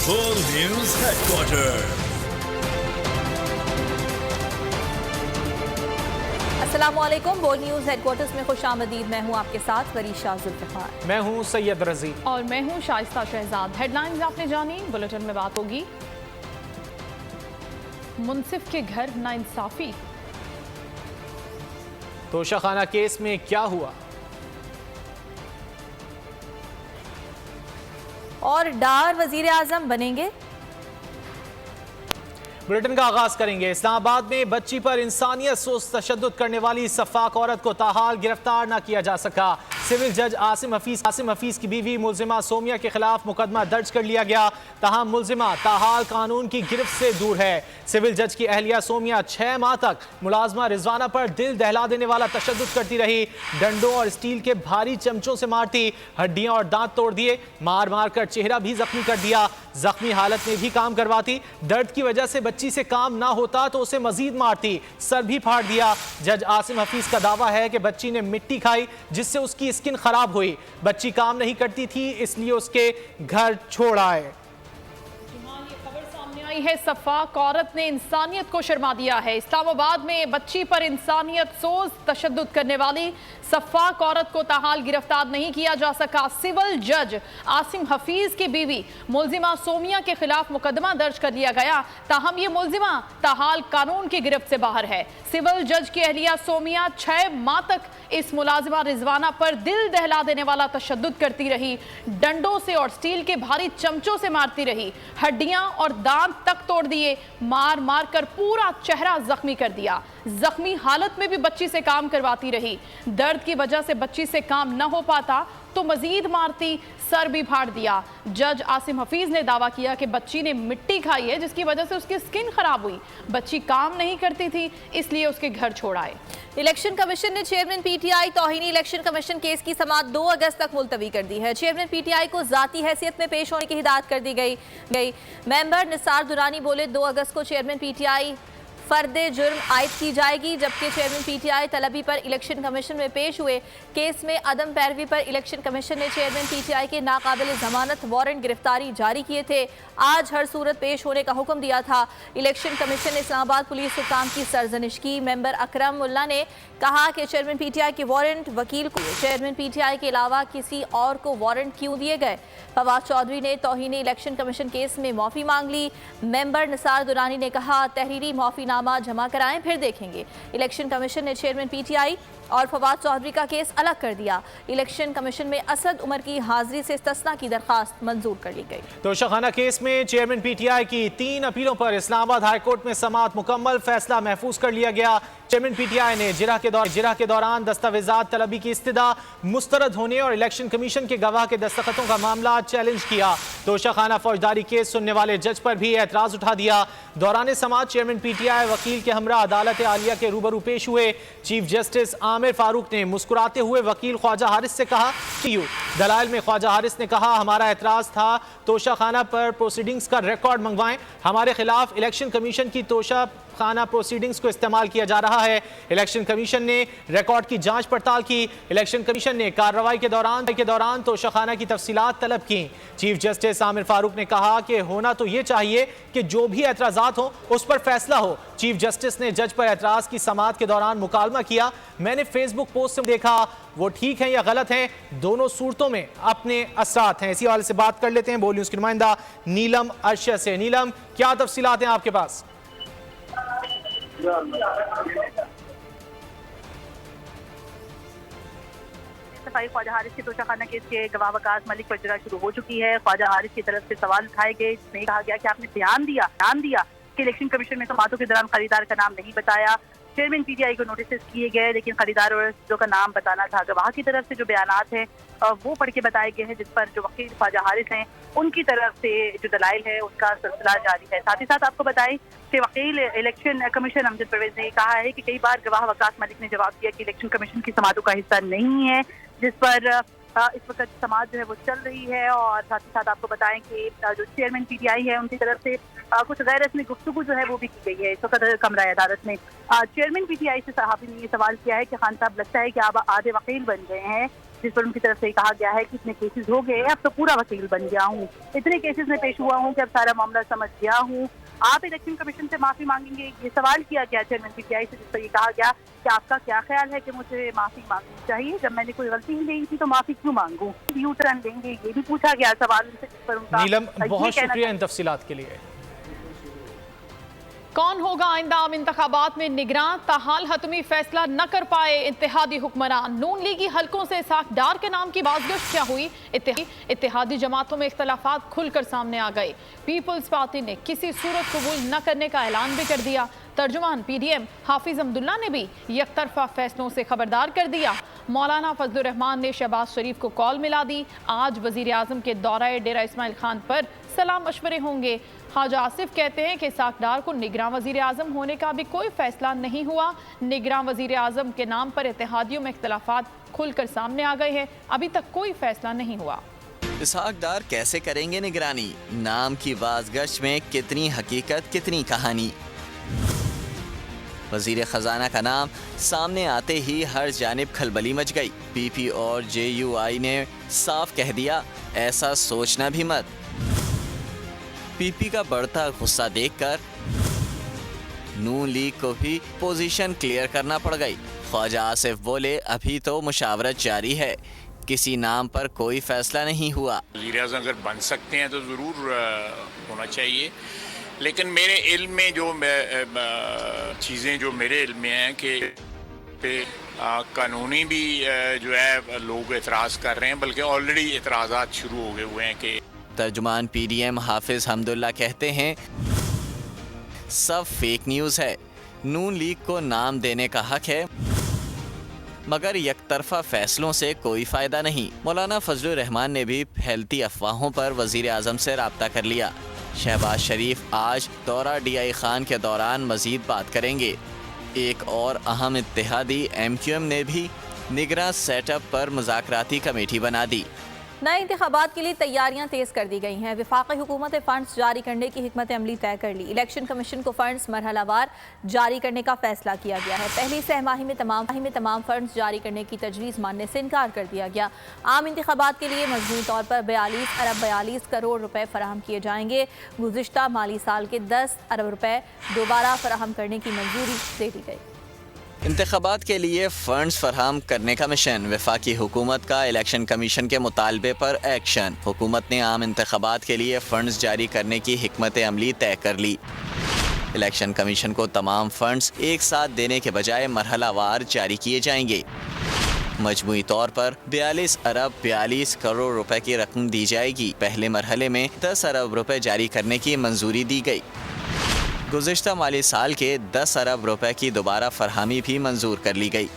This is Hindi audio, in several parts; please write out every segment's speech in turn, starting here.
Full News Headquarters. अस्सलामुअलैकुम। बोल न्यूज़ हेडक्वार्टर्स में खुशामदीद। मैं हूं आपके साथ वरीशा जुल्फ़िकार। मैं हूं सैयद रजी और मैं हूं शाइस्ता शहजाद। हेडलाइंस आपने जानी, बुलेटिन में बात होगी। मुंसिफ के घर नाइंसाफी, तोशाखाना केस में क्या हुआ, और डार वजीर आजम बनेंगे। बुलेटिन का आगाज करेंगे। इस्लामाबाद में बच्ची पर इंसानियत सोच तशद्दुद करने वाली सफाक औरत को ताहाल गिरफ्तार न किया जा सका। सिविल जज आसिम हफीज की बीवी मुलजिमा सोमिया के खिलाफ मुकदमा दर्ज कर लिया गया। तहम मुलजिमा ताहाल कानून की गिरफ्त से दूर है। सिविल जज की अहलिया सोमिया 6 माह तक मुलाजमा रिजवाना पर दिल दहला देने वाला तशद्दुद करती रही। डंडों और स्टील के भारी चमचों से मारती, हड्डियां और दांत तोड़ दिए, मार मार कर चेहरा भी जख्मी कर दिया। जख्मी हालत में भी काम करवाती। दर्द की वजह से बच्ची से काम ना होता तो उसे मजीद मारती, सर भी फाड़ दिया। जज आसिम हफीज का दावा है कि बच्ची ने मिट्टी खाई जिससे उसकी स्किन खराब हुई। बच्ची काम नहीं करती थी इसलिए उसके घर छोड़ आए। है सफाक औरत ने इंसानियत को शर्मा दिया है। इस्लामाबाद में बच्ची पर इंसानियत सोच तशद्दुद करने वाली सफाक औरत को ताहाल गिरफ्तार नहीं किया जा सका। सिविल जज आसिम हफीज की बीवी मुलजिमा सोमिया के खिलाफ मुकदमा दर्ज कर लिया गया। ताहम ये मुलजिमा ताहाल कानून की गिरफ्त से बाहर है। सिविल जज की अहलिया सोमिया 6 माह तक इस मुलाजिमा रिजवाना पर दिल दहला देने वाला तशद्दुद करती रही। डंडों से और स्टील के भारी चमचों से मारती रही, हड्डियां और दांत तक तोड़ दिए, मार मार कर पूरा चेहरा जख्मी कर दिया। जख्मी हालत में भी बच्ची से काम करवाती रही। दर्द की वजह से बच्ची से काम न हो पाता तो मजीद मारती, सर भी फाड़ दिया। जज आसिम हफीज ने दावा किया कि बच्ची ने मिट्टी खाई है जिसकी वजह से उसकी स्किन खराब हुई। बच्ची काम नहीं करती थी इसलिए उसके घर छोड़ आए। इलेक्शन कमीशन ने चेयरमैन पीटीआई तौहीनी इलेक्शन कमीशन केस की समाअत 2 अगस्त तक मुलतवी कर दी है। चेयरमैन पीटीआई को जाती हैसियत में पेश होने की हिदायत कर दी गई। मेंबर निसार दुरानी बोले 2 अगस्त को चेयरमैन पीटीआई फर्दे जुर्म आयद की जाएगी, जबकि चेयरमैन पीटीआई तलबी पर इलेक्शन कमीशन में पेश हुए केस में अदम पैरवी पर इलेक्शन कमीशन ने चेयरमैन पीटीआई के नाकाबिल जमानत वारंट गिरफ्तारी जारी किए थे। आज हर सूरत पेश होने का हुक्म दिया था। इलेक्शन कमीशन ने इस्लामाबाद पुलिस हुकाम की सरजनिश की। मेंबर अकरम मुल्ला ने कहा कि चेयरमैन पीटीआई के वारंट वकील को चेयरमैन पीटीआई के अलावा किसी और को वारंट क्यों दिए गए। फवाद चौधरी ने तौहीनी इलेक्शन कमीशन केस में माफ़ी मांग ली। मेंबर निसार दुरानी ने कहा तहरीरी माफ़ीनामा जमा कराएं फिर देखेंगे। इलेक्शन कमीशन ने चेयरमैन पीटीआई और फवाद चौधरी का केस अलग कर दिया। इलेक्शन कमीशन में असद उमर की हाजिरी से इस्तिस्ना की दरखास्त मंजूर कर ली गई। तोशाखाना केस में चेयरमैन पीटीआई की 3 अपीलों पर इस्लामाबाद हाईकोर्ट में समाअत मुकम्मल, फैसला महफूज कर लिया गया। चेयरमैन पीटीआई ने जिरह के दौरान दस्तावेजात तलबी की इस्तदा मुस्तरद होने और इलेक्शन कमीशन के गवाह के दस्तखतों का मामला चैलेंज किया। तोशाखाना फौजदारी केस सुनने वाले जज पर भी एतराज उठा दिया। दौरान समाअत चेयरमैन पीटीआई वकील के हमरा अदालत आलिया के रूबरू पेश हुए। चीफ जस्टिस आमिर फारूक ने मुस्कुराते हुए वकील ख्वाजा हारिस से कहा कि दलाइल में ख्वाजा हारिस ने कहा हमारा एतराज था तोशाखाना पर प्रोसीडिंग्स का रिकॉर्ड मंगवाएं। हमारे खिलाफ इलेक्शन कमीशन की तोशाखाना प्रोसीडिंग्स को इस्तेमाल किया जा रहा है। इलेक्शन कमीशन ने रिकॉर्ड की जांच पड़ताल की। इलेक्शन कमीशन ने कार्रवाई के दौरान तोशाखाना की तफसीलात तलब की। चीफ जस्टिस आमिर फारूक ने कहा कि होना तो ये चाहिए कि जो भी एतराजात हो उस पर फैसला हो। चीफ जस्टिस ने जज पर एतराज की समाअत के दौरान मुकालमा किया। मैंने फेसबुक पोस्ट से देखा वो ठीक है या गलत है, दोनों सूरतों में अपने असरात हैं। इसी हवाले से बात कर लेते हैं बोल न्यूज़ की नुमाइंदा नीलम अरशद से। नीलम, क्या तफसीलात हैं आपके पास? सफाई ख्वाजा हारिस के तोशाखाना केस के गवाह वकास मलिक पर इजरा शुरू हो चुकी है। ख्वाजा हारिस की तरफ से सवाल उठाए गए, जिसमें कहा गया कि आपने ध्यान दिया कि इलेक्शन कमीशन में समाअतों के दौरान खरीदार का नाम नहीं बताया। चेयरमैन पीटीआई को नोटिस किए गए लेकिन खरीदार और चीजों का नाम बताना था। गवाह की तरफ से जो बयानात हैं वो पढ़ के बताए गए हैं, जिस पर जो वकील ख्वाजा हारिस हैं उनकी तरफ से जो दलाइल है उसका सिलसिला जारी है। साथ ही साथ आपको बताएं कि वकील इलेक्शन कमीशन अमजद परवेज ने कहा है कि कई बार गवाह वकास मलिक ने जवाब दिया कि इलेक्शन कमीशन की समाअतों का हिस्सा नहीं है, जिस पर इस वक्त समाज जो है वो चल रही है। और साथ ही साथ आपको बताएं कि जो चेयरमैन पीटीआई है उनकी तरफ से कुछ गैर रस्मी गुफ्तगू जो है वो भी की गई है इस वक्त कमरा अदालत में। चेयरमैन पीटीआई से सहाफी ने ये सवाल किया है कि खान साहब लगता है कि आप आधे वकील बन गए हैं, जिस पर उनकी तरफ से कहा गया है कि इतने केसेस हो गए, अब तो पूरा वकील बन गया हूँ, इतने केसेस में पेश हुआ हूँ कि अब सारा मामला समझ गया हूँ। आप इलेक्शन कमीशन से माफी मांगेंगे, ये सवाल किया गया चेयरमैन पीटीआई से, जिस पर ये कहा गया कि आपका क्या ख्याल है कि मुझे माफी मांगनी चाहिए, जब मैंने कोई गलती ही नहीं की तो माफी क्यों मांगू, यू टर्न देंगे, ये भी पूछा गया सवाल उनसे, जिस पर उनका नीलम बहुत शुक्रिया इन तफसीलात के लिए। कौन होगा आइंदा आम इंतखाबात में निगरान, ताहाल हतमी फैसला न कर पाए इत्तेहादी हुक्मरान। नून लीगी हलकों से इस्हाक डार के नाम की बाज़गश्त क्या हुई, इत्तेहादी जमातों में इख्तलाफात खुलकर सामने आ गए। पीपल्स पार्टी ने किसी सूरत कबूल न करने का ऐलान भी कर दिया। तर्जुमान पीडीएम हाफिज अब्दुल्ला ने भी यकतरफा फैसलों से खबरदार कर दिया। मौलाना फजलुर रहमान ने शहबाज शरीफ को कॉल मिला दी। आज वजीर आजम के दौरा डेरा इस्माइल खान पर सलाह मशवरे होंगे। ख्वाजा आसिफ कहते हैं कि इस्हाक डार को निगरान वजीर आजम होने का भी कोई फैसला नहीं हुआ। निगरान वजीर आजम के नाम पर इत्तेहादियों में इख्तलाफात खुलकर सामने आ गए हैं, अभी तक कोई फैसला नहीं हुआ। इस्हाक डार कैसे करेंगे निगरानी, नाम की बाज़गश्त में कितनी हकीकत कितनी कहानी। वजीर खजाना का नाम सामने आते ही हर जानिब खलबली मच गई। पीपी और जेयूआई ने साफ कह दिया, ऐसा सोचना भी मत। पीपी का बढ़ता गुस्सा देखकर नून लीग को भी पोजीशन क्लियर करना पड़ गई। ख्वाजा आसिफ बोले, अभी तो मुशावरत जारी है, किसी नाम पर कोई फैसला नहीं हुआ। वज़ीर-ए-आज़म अगर बन सकते हैं तो ज़रूर होना चाहिए, लेकिन मेरे इल्म में जो चीज़ें जो मेरे इल्म में हैं कि कानूनी भी जो है लोग एतराज़ कर रहे हैं, बल्कि ऑलरेडी एतराज़ात शुरू हो गए हुए हैं। कि तर्जुमान पीडीएम हाफिज हमदुल्ला कहते हैं, सब फेक न्यूज़ है, नून लीग को नाम देने का हक है मगर यकतरफा फैसलों से कोई फ़ायदा नहीं। मौलाना फजलुर रहमान ने भी फैलती अफवाहों पर वज़ीर आज़म से रब्ता कर लिया। शहबाज शरीफ आज दौरा डीआई खान के दौरान मज़ीद बात करेंगे। एक और अहम इत्तेहादी एमक्यूएम ने भी निगरान सेटअप पर मुज़ाकराती कमेटी बना दी। नए इंतखाबात के लिए तैयारियां तेज कर दी गई हैं। वफाकी हुकूमत ने फंड्स जारी करने की हिकमत अमली तय कर ली। इलेक्शन कमीशन को फंड्स मरहलावार जारी करने का फैसला किया गया है। पहली सहमाही में तमाम फंड्स जारी करने की तजवीज़ मानने से इनकार कर दिया गया। आम इंतखाबात के लिए मजमूई तौर पर 42 करोड़ रुपए फराहम किए जाएंगे। गुज़िश्ता माली साल के 10 अरब रुपए दोबारा फराहम करने की मंजूरी दे दी गई। इंतखाबात के लिए फंड्स फराहम करने का मिशन, वफाकी हुकूमत का इलेक्शन कमीशन के मुतालबे पर एक्शन। हुकूमत ने आम इंतखाबात के लिए फंड्स जारी करने की हिकमत अमली तय कर ली। इलेक्शन कमीशन को तमाम फंड्स एक साथ देने के बजाय मरहलावार जारी किए जाएंगे। मजमूई तौर पर 42 करोड़ रुपए की रकम दी जाएगी। पहले मरहले में 10 अरब रुपए जारी करने की मंजूरी दी गई। गुज़िश्ता माली साल के 10 अरब रुपए की दोबारा फरहमी भी मंजूर कर ली गई।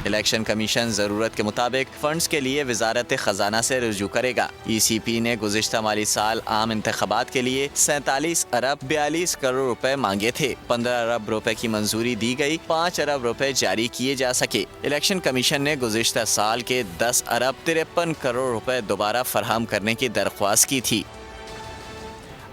इलेक्शन कमीशन ज़रूरत के मुताबिक फंड्स के लिए वजारत ख़जाना से रुजू करेगा। ECP ने गुज़िश्ता माली साल आम इंतखाबात के लिए 47 अरब 42 करोड़ रुपए मांगे थे। 15 अरब रुपए की मंजूरी दी गई, 5 अरब रुपए जारी किए जा सके। इलेक्शन कमीशन ने गुज़िश्ता साल के 10 अरब 53 करोड़ रुपए दोबारा फराहम करने की दरख्वास्त की थी।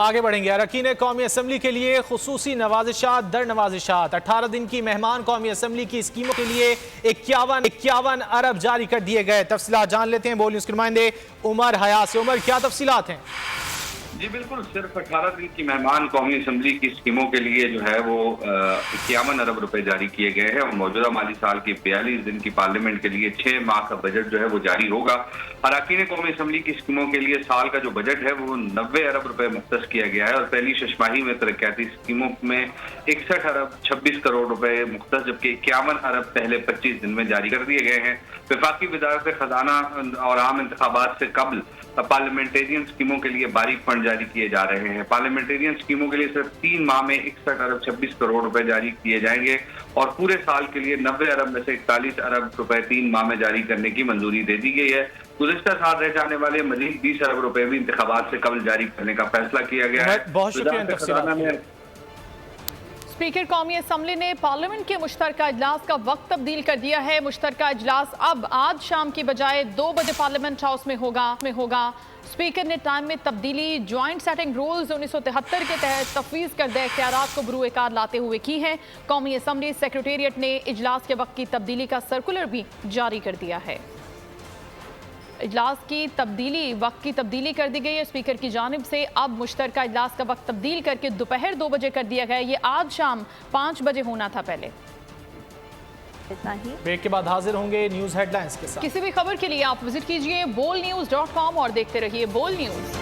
आगे बढ़ेंगे। अरकान कौमी असम्बली के लिए खुसूसी नवाजिशात दर नवाजिशात। 18 दिन की मेहमान कौमी असम्बली की स्कीमों के लिए 51 अरब जारी कर दिए गए। तफसीलात जान लेते हैं बोल न्यूज़ के नुमाइंदे उमर हयात से। उमर, क्या तफसीलात हैं? जी बिल्कुल, सिर्फ 18 दिन की मेहमान कौमी असम्बली की स्कीमों के लिए जो है वो 51 अरब रुपए जारी किए गए हैं और मौजूदा माली साल की 42 दिन की पार्लियामेंट के लिए 6 माह का बजट जो है वो जारी होगा। अरकान कौमी असम्बली की स्कीमों के लिए साल का जो बजट है वो 90 अरब रुपए मुख्तस किया गया है और पहली शशमाही में तरक्याती स्कीमों में 61 अरब 26 करोड़ रुपए मुख्तस, जबकि 51 अरब पहले 25 दिन में जारी कर दिए गए हैं। वफाकी वज़ारत खजाना और आम इंतखाबात से कबल पार्लियामेंटेरियन स्कीमों के लिए बारीक फंड जारी किए जा रहे हैं। पार्लियामेंटेरियन स्कीमों के लिए सिर्फ 3 माह में 61 अरब 26 करोड़ रुपए जारी किए जाएंगे और पूरे साल के लिए 90 अरब में से 41 अरब रुपए 3 माह में जारी करने की मंजूरी दे दी गई है। गुज़िश्ता साल रह जाने वाले मजीद 20 अरब रुपए भी इंतखाबात से कबल जारी करने का फैसला किया गया है। बहुत शुक्रिया। स्पीकर कौमी असम्बली ने पार्लियामेंट के मुश्तरका इजलास का वक्त तब्दील कर दिया है। मुश्तरका इजलास अब आज शाम की बजाय 2 बजे पार्लियामेंट हाउस में होगा। स्पीकर ने टाइम में तब्दीली ज्वाइंट सेटिंग रूल्स 1973 के तहत तफवीज़ करदे इख्तियारात को बरूए कार लाते हुए की है। कौमी असम्बली सेक्रेटेरिएट ने इजलास के वक्त की तब्दीली का सर्कुलर भी जारी कर दिया है। इजलास की तब्दीली, वक्त की तब्दीली कर दी गई है स्पीकर की जानिब से। अब मुश्तरका इजलास का वक्त तब्दील करके दोपहर 2 बजे कर दिया गया है। ये आज शाम 5 बजे होना था पहले। इतना ही। ब्रेक के बाद हाजिर होंगे न्यूज हेडलाइंस के साथ। किसी भी खबर के लिए आप विजिट कीजिए bolnews.com और देखते रहिए बोल न्यूज।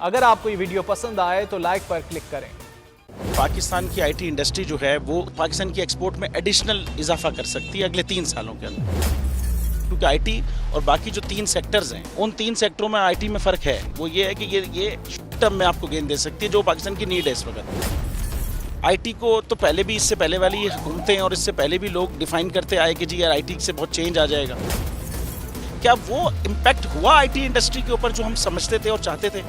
अगर आपको ये वीडियो पसंद आए तो लाइक पर क्लिक करें। पाकिस्तान की आईटी इंडस्ट्री जो है वो पाकिस्तान की एक्सपोर्ट में एडिशनल इजाफा कर सकती है अगले 3 सालों के अंदर, क्योंकि आईटी और बाकी जो 3 सेक्टर्स हैं उन 3 सेक्टरों में आईटी में फ़र्क है। वो ये है कि ये शॉर्ट टर्म में आपको गेन दे सकती है जो पाकिस्तान की नीड है इस वक्त। आईटी को तो पहले भी, इससे पहले वाली हुकूमतें और इससे पहले भी लोग डिफाइन करते आए कि जी यार आईटी से बहुत चेंज आ जाएगा। क्या वो इम्पैक्ट हुआ आईटी इंडस्ट्री के ऊपर जो हम समझते थे और चाहते थे?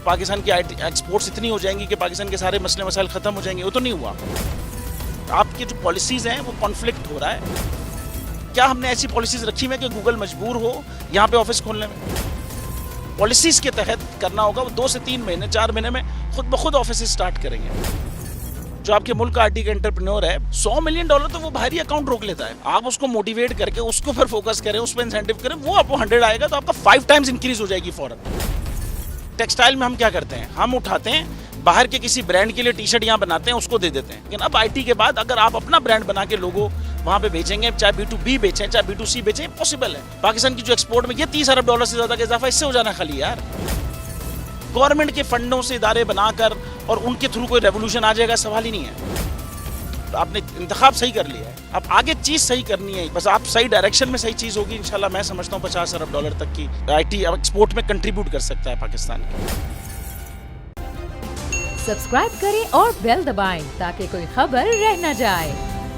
पाकिस्तान की आईटी एक्सपोर्ट्स इतनी हो जाएंगी कि पाकिस्तान के सारे मसले मसाइल ख़त्म हो जाएंगे? वो तो नहीं हुआ। आपकी जो पॉलिसीज़ हैं वो कॉन्फ्लिक्ट हो रहा है। क्या हमने ऐसी पॉलिसीज़ रखी हुई है कि गूगल मजबूर हो यहाँ पे ऑफिस खोलने में? पॉलिसीज़ के तहत करना होगा। वो 2 से 3 महीने 4 महीने में खुद ब खुद ऑफिस स्टार्ट करेंगे। जो आपके मुल्क का आईटी का एंटरप्रेन्योर है, $100 मिलियन तो वो बाहरी अकाउंट रोक लेता है। आप उसको मोटिवेट करके उसको फिर फोकस करें, उस पर इंसेंटिव करें, वो आपको 100 आएगा तो आपका 5 टाइम्स इंक्रीज हो जाएगी फौरन। टेक्सटाइल में हम क्या करते हैं, हम उठाते हैं बाहर के किसी ब्रांड के लिए टी-शर्ट यहाँ बनाते हैं, उसको दे देते हैं। लेकिन अब आईटी के बाद अगर आप अपना ब्रांड बना के लोगो वहाँ पे बेचेंगे, चाहे B2B बेचें चाहे B2C बेचें, पॉसिबल है। पाकिस्तान की जो एक्सपोर्ट में ये $30 अरब से ज़्यादा का इजाफा इससे हो जाना खाली यार। गवर्नमेंट के फंडों से इदारे बनाकर और उनके थ्रू कोई रेवोल्यूशन आ जाएगा, सवाल ही नहीं है। तो आपने इंतखाब सही कर लिया है, अब आगे चीज़ सही करनी है, बस आप सही डायरेक्शन में सही चीज़ होगी इंशाल्लाह। मैं समझता हूँ $50 अरब तक की आईटी एक्सपोर्ट में कंट्रीब्यूट कर सकता है पाकिस्तान। सब्सक्राइब करें और बेल दबाएं ताकि कोई खबर रह न जाए।